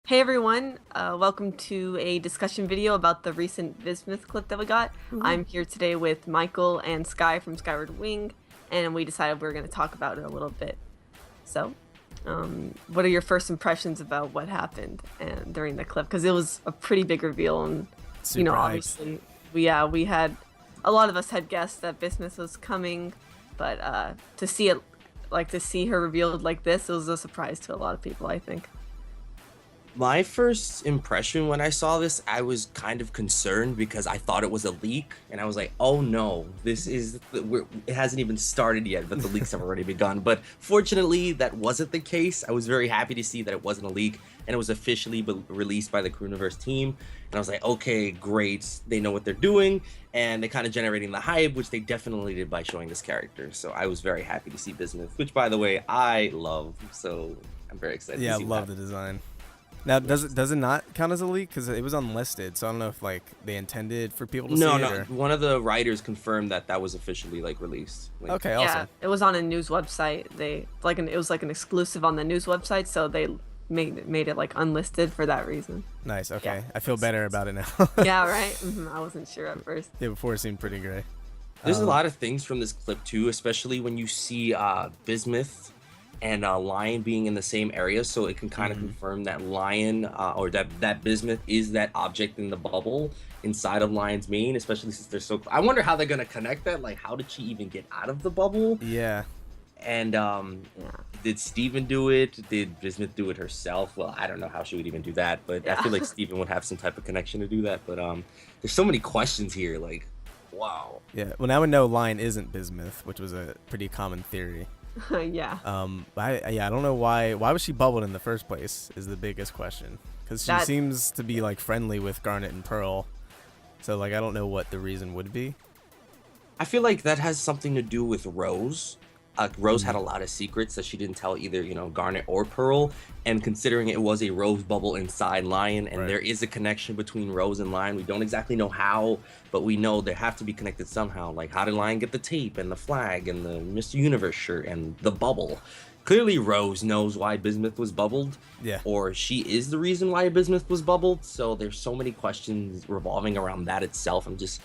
Hey everyone, welcome to a discussion video about the recent Bismuth clip that we got. Mhm. I'm here today with Michael and Sky from SkywardWing, and we decided we are going to talk about it a little bit. So, what are your first impressions about what happened and during the clip? Because it was a pretty big reveal, and Super hype. obviously, we had a lot of us had guessed that Bismuth was coming, but to see it, like to see her revealed like this, it was a surprise to a lot of people, I think. My first impression when I saw this, I was kind of concerned because I thought it was a leak, and I was like, "Oh no, it hasn't even started yet, but the leaks have already begun." But fortunately, that wasn't the case. I was very happy to see that it wasn't a leak, and it was officially released by the Crewniverse team. And I was like, "Okay, great. They know what they're doing, and they're kind of generating the hype, which they definitely did by showing this character." So I was very happy to see Bismuth, which, by the way, I love. So I'm very excited Yeah, to I see love that. the design. Now, does it not count as a leak because it was unlisted? So I don't know if like they intended for people to see No, it no. or. One of the writers confirmed that that was officially like released. Like, Okay, Yeah, awesome. it was on a news website. It was like an exclusive on the news website, so they made it like unlisted for that reason. Nice. Yeah. Okay, I feel better about it now. Yeah, right? I wasn't sure at first. Yeah, before it seemed pretty gray. there's a Um, lot of things from this clip too, especially when you see Bismuth and Lion being in the same area, so it can kind of confirm that Lion or that Bismuth is that object in the bubble inside of Lion's mane, especially since they're so. I wonder how they're gonna connect that. Like, how did she even get out of the bubble? yeah, And Yeah. did Steven do it? Did Bismuth do it herself? Well, I don't know how she would even do that, but I Yeah. feel like Steven would have some type of connection to do that. But there's so many questions here. Like, wow. yeah. Well, now we know Lion isn't Bismuth, which was a pretty common theory. Yeah. I don't know why. Why was she bubbled in the first place? Is the biggest question. Because she That seems to be like friendly with Garnet and Pearl. So like I don't know what the reason would be. I feel like that has something to do with Rose. Rose had a lot of secrets that she didn't tell either, Garnet or Pearl. And considering it was a Rose bubble inside Lion, and Right. there is a connection between Rose and Lion, we don't exactly know how, but we know they have to be connected somehow. Like, how did Lion get the tape and the flag and the Mr. Universe shirt and the bubble? Clearly, Rose knows why Bismuth was bubbled, Yeah. or she is the reason why Bismuth was bubbled. So there's so many questions revolving around that itself. I'm just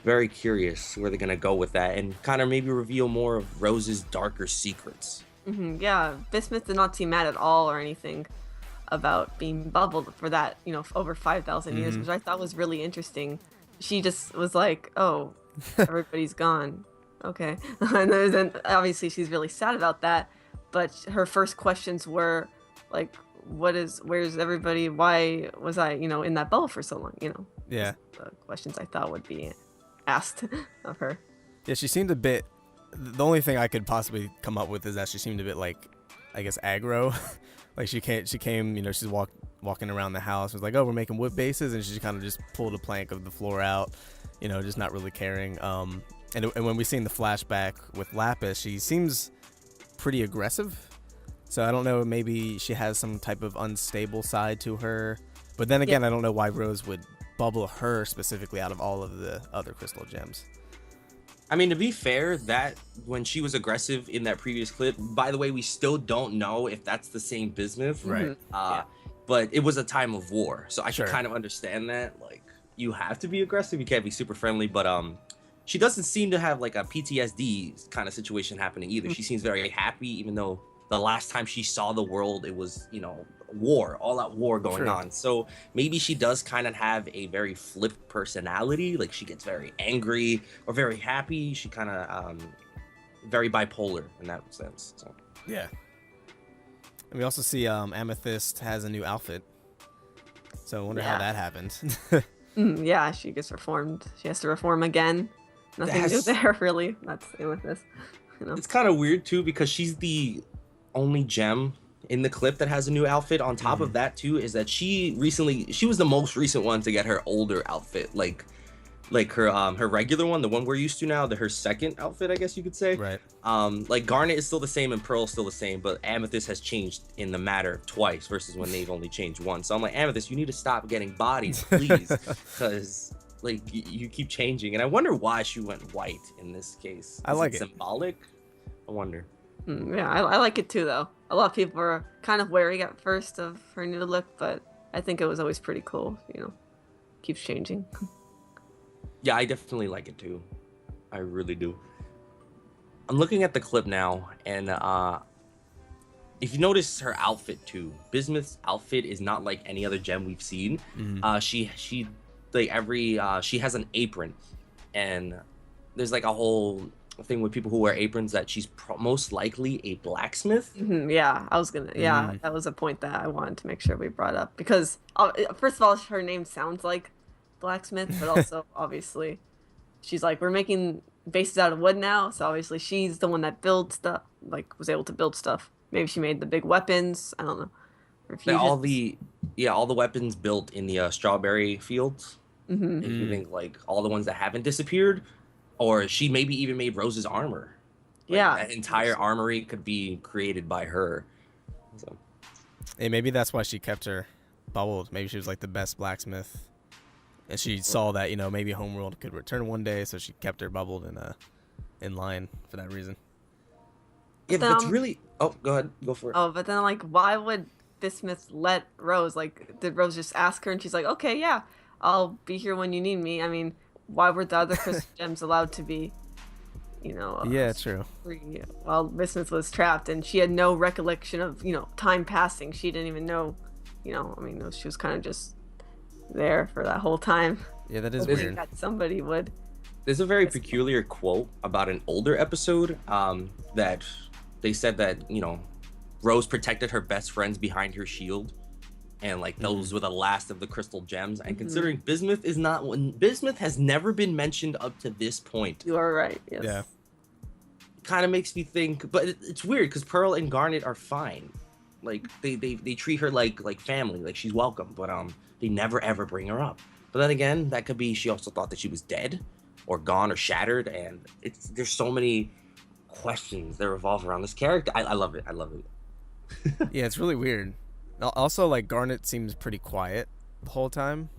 very curious where they're gonna go with that and kind of maybe reveal more of Rose's darker secrets. yeah, Bismuth did not seem mad at all or anything about being bubbled for that, over 5,000 years, which I thought was really interesting. She just was like, "Oh, everybody's gone." Okay. And obviously she's really sad about that, but her first questions were like, where's everybody? Why was I, in that bubble for so long, Yeah. The questions I thought would be asked of her. Yeah, she seemed a bit. The only thing I could possibly come up with is that she seemed a bit like, I guess, aggro. Like she came, she's walking around the house, was like, "Oh, we're making wood bases," and she kind of just pulled a plank of the floor out, just not really caring. And when we seen the flashback with Lapis, she seems pretty aggressive. So I don't know, maybe she has some type of unstable side to her. But then again, I don't know why Rose would bubble her specifically out of all of the other crystal gems. I mean, to be fair, that when she was aggressive in that previous clip, by the way, we still don't know if that's the same Bismuth. Right. Yeah. But it was a time of war, so I Sure. can kind of understand that. Like, you have to be aggressive, you can't be super friendly, but she doesn't seem to have like a PTSD kind of situation happening either. She seems very happy, even though the last time she saw the world, it was, war, all out war going Sure. on. So maybe she does kind of have a very flipped personality. Like, she gets very angry or very happy. She kind of very bipolar in that sense. So Yeah. And we also see Amethyst has a new outfit. So I wonder how Yeah. that happened. Yeah, she gets reformed. She has to reform again. Nothing new That's- there, really. That's the same with this. it's kind of weird too because she's the only gem in the clip that has a new outfit. On top of that too is that she was the most recent one to get her older outfit, like her regular one, the one we're used to now, her second outfit, I guess you could say. Right. Like, Garnet is still the same and Pearl is still the same, but Amethyst has changed in the matter of twice versus when they've only changed once. So I'm like, Amethyst, you need to stop getting bodies, please, because like you keep changing. And I wonder why she went white in this case. I like it. Symbolic. I wonder. Yeah, I like it too, though. A lot of people were kind of wary at first of her new look, but I think it was always pretty cool. Keeps changing. Yeah, I definitely like it too. I really do. I'm looking at the clip now, and if you notice her outfit too, Bismuth's outfit is not like any other gem we've seen. She like she has an apron, and there's like a whole thing with people who wear aprons that she's most likely a blacksmith. Yeah, I was gonna. Yeah, that was a point that I wanted to make sure we brought up because first of all, her name sounds like blacksmith, but also obviously, she's like we're making bases out of wood now, so obviously she's the one that builds stuff, like was able to build stuff. Maybe she made the big weapons. I don't know. All the weapons built in the strawberry fields. If you think like all the ones that haven't disappeared, or she maybe even made Rose's armor. Like, yeah, that entire armory could be created by her. So. Hey, maybe that's why she kept her bubbled. Maybe she was like the best blacksmith, and she saw that maybe Homeworld could return one day, so she kept her bubbled in line for that reason. Yeah, that's really. Oh, go ahead, go for it. Oh, but then like, why would Bismuth let Rose? Like, did Rose just ask her, and she's like, okay, yeah, I'll be here when you need me. I mean, why were the other crystal gems allowed to be, yeah, true. free while Bismuth was trapped, and she had no recollection of time passing. She didn't even know, I mean, she was kind of just there for that whole time. Yeah, that is hoping weird. that somebody would. There's a very peculiar quote about an older episode that they said that Rose protected her best friends behind her shield, and like those were the last of the crystal gems. And considering Bismuth has never been mentioned up to this point. You are right. Yes. Yeah. Kind of makes me think, but it's weird because Pearl and Garnet are fine. Like they treat her like family, like she's welcome, but they never ever bring her up. But then again, that could be she also thought that she was dead or gone or shattered, and there's so many questions that revolve around this character. I love it. Yeah, it's really weird. Also, like, Garnet seems pretty quiet the whole time.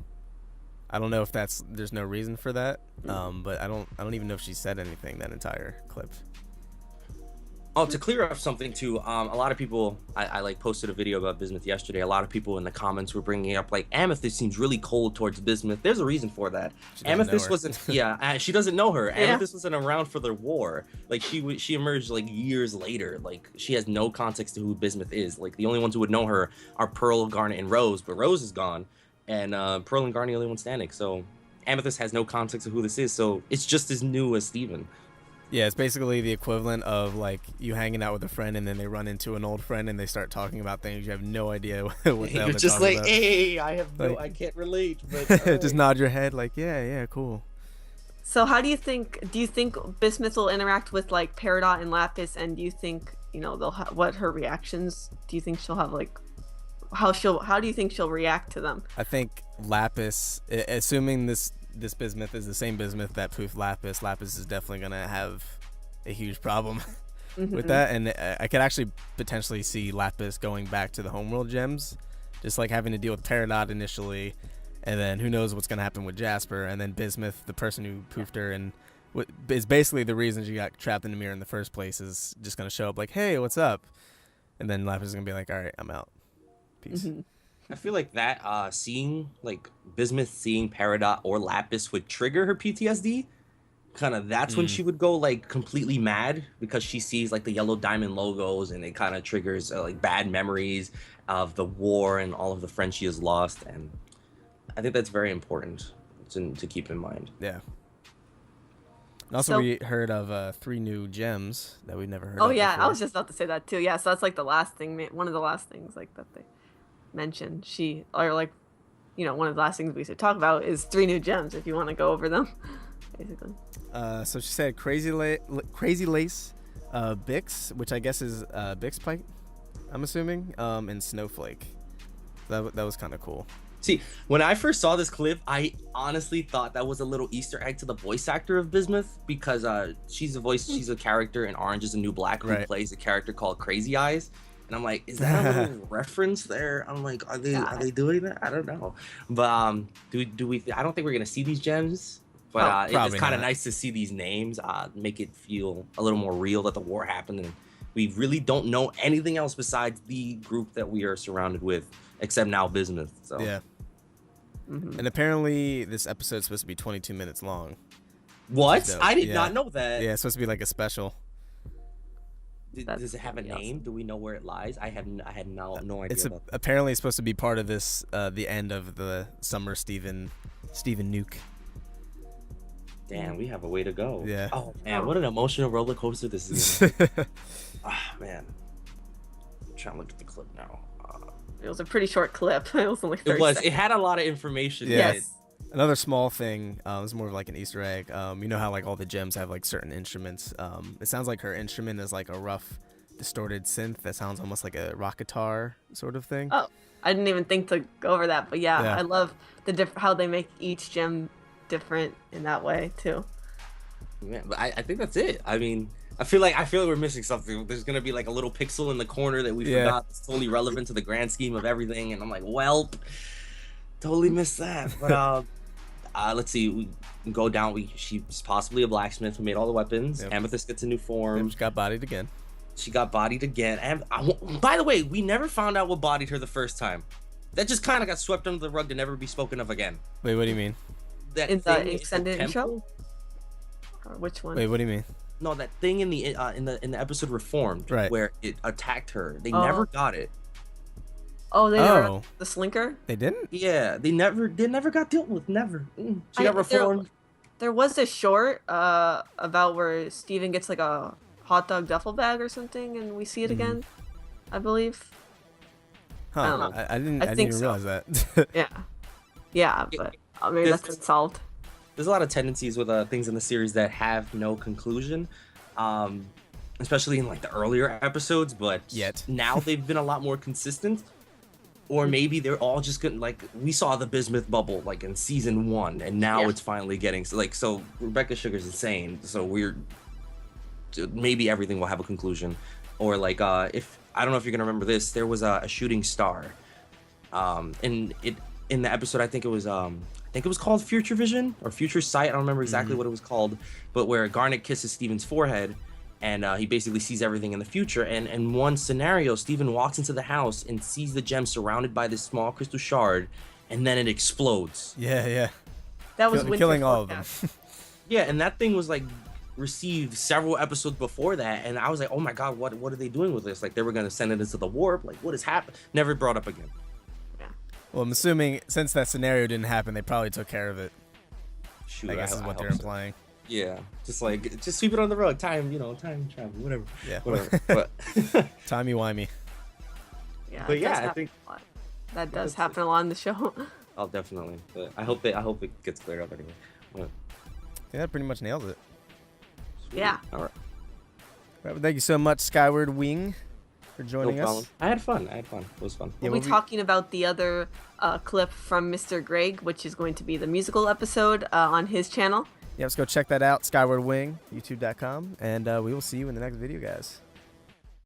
I don't know if there's no reason for that, but I don't even know if she said anything that entire clip. Oh, to clear up something too, a lot of people, I like posted a video about Bismuth yesterday. A lot of people in the comments were bringing up like Amethyst seems really cold towards Bismuth. There's a reason for that. Amethyst wasn't, she doesn't know her. Amethyst wasn't around for the war. Like she emerged like years later. Like she has no context to who Bismuth is. Like the only ones who would know her are Pearl, Garnet, and Rose. But Rose is gone, and Pearl and Garnet are the only ones standing. So Amethyst has no context of who this is. So it's just as new as Steven. Yeah, it's basically the equivalent of like you hanging out with a friend and then they run into an old friend and they start talking about things you have no idea what the hell they're just talking like, about. hey, I can't relate. But just nod your head like, yeah, cool. So how do you think Bismuth will interact with like Peridot and Lapis, and do you think they'll what her reactions? Do you think she'll have like how do you think she'll react to them? I think Lapis, assuming this Bismuth is the same Bismuth that poofed Lapis is definitely gonna have a huge problem with that, and I could actually potentially see Lapis going back to the Homeworld gems, just like having to deal with Peridot initially, and then who knows what's gonna happen with Jasper, and then Bismuth, the person who poofed her and is basically the reason she got trapped in the mirror in the first place, is just gonna show up like, hey, what's up, and then Lapis is gonna be like, all right, I'm out, peace. I feel like that seeing like Bismuth seeing Peridot or Lapis would trigger her PTSD. Kind of that's when she would go like completely mad, because she sees like the yellow diamond logos and it kind of triggers like bad memories of the war and all of the friends she has lost. And I think that's very important to keep in mind. Yeah. And also, we heard of 3 new gems that we've never heard of. Oh yeah, before. I was just about to say that too. Yeah, so that's like the last thing, one of the last things like that they mentioned. One of the last things we should talk about is 3 new gems if you want to go over them, basically. So she said Crazy Lace, Bix, which I guess is Bix Pike, I'm assuming, and Snowflake. That was kind of cool. See, when I first saw this clip, I honestly thought that was a little Easter egg to the voice actor of Bismuth, because she's a character in Orange is the New Black who plays a character called Crazy Eyes. And I'm like, is that a little reference there? I'm like, are they doing that? I don't know. But do we? I don't think we're gonna see these gems. But it's kind of nice to see these names. Make it feel a little more real that the war happened, and we really don't know anything else besides the group that we are surrounded with, except now Bismuth. So Yeah. And apparently this episode's supposed to be 22 minutes long. what? dope. I did Yeah. not know that. Yeah, it's supposed to be like a special. Does it have a pretty name? Do we know where it lies? I had no idea It's about that. apparently supposed to be part of this the end of the summer Steven Nuke. Damn, we have a way to go. Yeah. Oh man, what an emotional roller coaster this is gonna be. Man. I'm trying to look at the clip now. It was a pretty short clip. It was only 30 It was. seconds. It had a lot of information. Yeah. in it. Yes. Another small thing, it's more of like an Easter egg. You know how like all the gems have like certain instruments. It sounds like her instrument is like a rough, distorted synth that sounds almost like a rock guitar sort of thing. Oh, I didn't even think to go over that, but yeah. Yeah. I love the how they make each gem different in that way too. Yeah, but I think that's it. I mean, I feel like we're missing something. There's gonna be like a little pixel in the corner that we Yeah. forgot. It's totally relevant to the grand scheme of everything, and I'm like, well, totally missed that. But let's see. We can go down. She's possibly a blacksmith who made all the weapons. Yep. Amethyst gets a new form. She got bodied again. She got bodied again. And by the way, we never found out what bodied her the first time. That just kind of got swept under the rug to never be spoken of again. Wait, what do you mean? That In the thing extended intro? temple? Or which one? Wait, what do you mean? No, that thing in the episode Reformed, Right. where it attacked her. They Oh. never got it. Oh, they Oh. never the slinker. They didn't? Yeah, they never got dealt with. Never. She got I- reformed. There was a short about where Steven gets like a hot dog duffel bag or something, and we see it again. I believe. I don't Huh. know. I didn't I think even so. realize that. Yeah. Yeah, but maybe that's been solved. There's a lot of tendencies with things in the series that have no conclusion, especially in like the earlier episodes. But Yet. now they've been a lot more consistent. Or maybe they're all just gonna like we saw the Bismuth bubble like in season 1, and now Yeah. it's finally getting so Rebecca Sugar's insane. So maybe everything will have a conclusion, or like if I don't know if you're gonna remember this, there was a shooting star, in the episode I think it was called Future Vision or Future Sight. I don't remember exactly what it was called, but where Garnet kisses Steven's forehead. And he basically sees everything in the future. And in one scenario, Steven walks into the house and sees the gem surrounded by this small crystal shard, and then it explodes. Yeah. That was Winter Killing all of them. Forecast. Yeah, and that thing was like received several episodes before that, and I was like, oh my god, what are they doing with this? Like they were gonna send it into the warp. Like what has happened? Never brought up again. Well, I'm assuming since that scenario didn't happen, they probably took care of it. Shoot, I guess is I what hope they're so. implying. Yeah, just sweep it on the rug. Time travel, whatever. Yeah. Whatever. But Timey-wimey. Yeah, But it yeah, does I happen think- a lot. That does that's- happen a lot in the show. I'll definitely. But I hope it gets cleared up anyway. But, Yeah, that pretty much nails it. sweet. Yeah. All right. Right, well, thank you so much, SkywardWing, for No joining problem. us. I had fun. It was fun. Yeah, We'll be we'll be- talking about the other clip from Mr. Greg, which is going to be the musical episode on his channel. Yeah, let's go check that out, SkywardWing, youtube.com, and we will see you in the next video, guys.